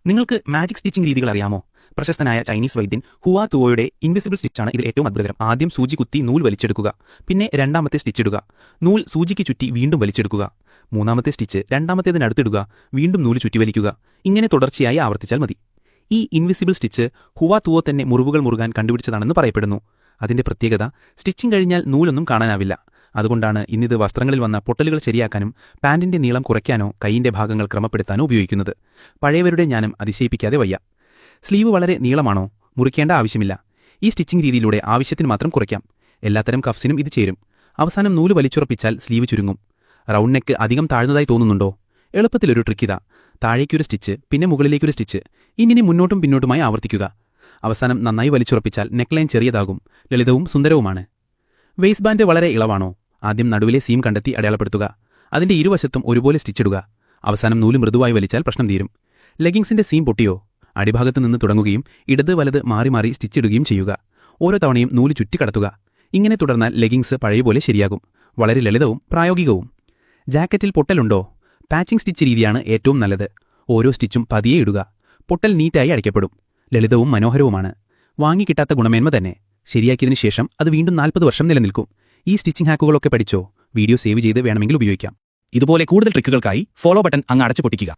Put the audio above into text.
നിങ്ങൾക്ക് magic stitching രീതികൾ അറിയാമോ? പ്രശസ്തനായ ചൈനീസ് വൈദ്യൻ ഹുവാ തുവോയുടെ ഇൻവിസിബിൾ സ്റ്റിച്ചാണ് ഇതിൽ ഏറ്റവും അത്ഭുതകരം. ആദ്യം സൂചി കുത്തി നൂൽ വലിച്ചെടുക്കുക, പിന്നെ രണ്ടാമത്തെ സ്റ്റിച്ച് ഇടുക, നൂൽ സൂചിക്ക് ചുറ്റി വീണ്ടും വലിച്ചെടുക്കുക, മൂന്നാമത്തെ സ്റ്റിച്ച് രണ്ടാമത്തേതിനടുത്തിടുക, വീണ്ടും നൂല് ചുറ്റി വലിക്കുക. ഇങ്ങനെ തുടർച്ചയായി ആവർത്തിച്ചാൽ മതി. ഈ ഇൻവിസിബിൾ സ്റ്റിച്ച് ഹുവാ തുവോ തന്നെ മുറിവുകൾ മുറുകാൻ കണ്ടുപിടിച്ചതാണെന്ന് പറയപ്പെടുന്നു. അതിന്റെ പ്രത്യേകത, സ്റ്റിച്ചിങ് കഴിഞ്ഞാൽ നൂലൊന്നും കാണാനാവില്ല. അതുകൊണ്ടാണ് ഇന്നിത് വസ്ത്രങ്ങളിൽ വന്ന പൊട്ടലുകൾ ശരിയാക്കാനും പാന്റിന്റെ നീളം കുറയ്ക്കാനോ കൈയിന്റെ ഭാഗങ്ങൾ ക്രമപ്പെടുത്താനോ ഉപയോഗിക്കുന്നത്. പഴയവരുടെ ജ്ഞാനം അതിശയിപ്പിക്കാതെ വയ്യ. സ്ലീവ് വളരെ നീളമാണോ? മുറിക്കേണ്ട ആവശ്യമില്ല. ഈ സ്റ്റിച്ചിങ് രീതിയിലൂടെ ആവശ്യത്തിന് മാത്രം കുറയ്ക്കാം. എല്ലാത്തരം കഫ്സിനും ഇത് ചേരും. അവസാനം നൂല് വലിച്ചുറപ്പിച്ചാൽ സ്ലീവ് ചുരുങ്ങും. റൗണ്ട് നെക്ക് അധികം താഴ്ന്നതായി തോന്നുന്നുണ്ടോ? എളുപ്പത്തിലൊരു ട്രിക്കിതാ. താഴേക്കൊരു സ്റ്റിച്ച്, പിന്നെ മുകളിലേക്കൊരു സ്റ്റിച്ച്, ഇങ്ങനെ മുന്നോട്ടും പിന്നോട്ടുമായി ആവർത്തിക്കുക. അവസാനം നന്നായി വലിച്ചുറപ്പിച്ചാൽ നെക്ലൈൻ ചെറിയതാകും, ലളിതവും സുന്ദരവുമാണ്. വേസ്റ്റ് ബാൻഡ് വളരെ ഇളവാണോ? ആദ്യം നടുവിലെ സീം കണ്ടെത്തി അടയാളപ്പെടുത്തുക. അതിന്റെ ഇരുവശത്തും ഒരുപോലെ സ്റ്റിച്ചിടുക. അവസാനം നൂല് മൃദുവായി വലിച്ചാൽ പ്രശ്നം തീരും. ലെഗിങ്സിന്റെ സീം പൊട്ടിയോ? അടിഭാഗത്ത് നിന്ന് തുടങ്ങുകയും ഇടത് വലത് മാറി മാറി സ്റ്റിച്ചിടുകയും ചെയ്യുക. ഓരോ തവണയും നൂല് ചുറ്റിക്കടത്തുക. ഇങ്ങനെ തുടർന്നാൽ ലെഗിങ്സ് പഴയപോലെ ശരിയാകും. വളരെ ലളിതവും പ്രായോഗികവും. ജാക്കറ്റിൽ പൊട്ടലുണ്ടോ? പാച്ചിങ് സ്റ്റിച്ച് രീതിയാണ് ഏറ്റവും നല്ലത്. ഓരോ സ്റ്റിച്ചും പതിയെ ഇടുക. പൊട്ടൽ നീറ്റായി അടയ്ക്കപ്പെടും. ലളിതവും മനോഹരവുമാണ്. വാങ്ങിക്കിട്ടാത്ത ഗുണമേന്മ തന്നെ. ശരിയാക്കിയതിനു ശേഷം അത് വീണ്ടും 40 വർഷം നിലനിൽക്കും. ഈ സ്റ്റിച്ചിങ് ഹാക്കുകളൊക്കെ പഠിച്ചോ? വീഡിയോ സേവ് ചെയ്ത് വേണമെങ്കിൽ ഉപയോഗിക്കാം. ഇതുപോലെ കൂടുതൽ ട്രിക്കുകൾക്കായി ഫോളോ ബട്ടൺ അങ്ങ് അടച്ചു പൊട്ടിക്കുക.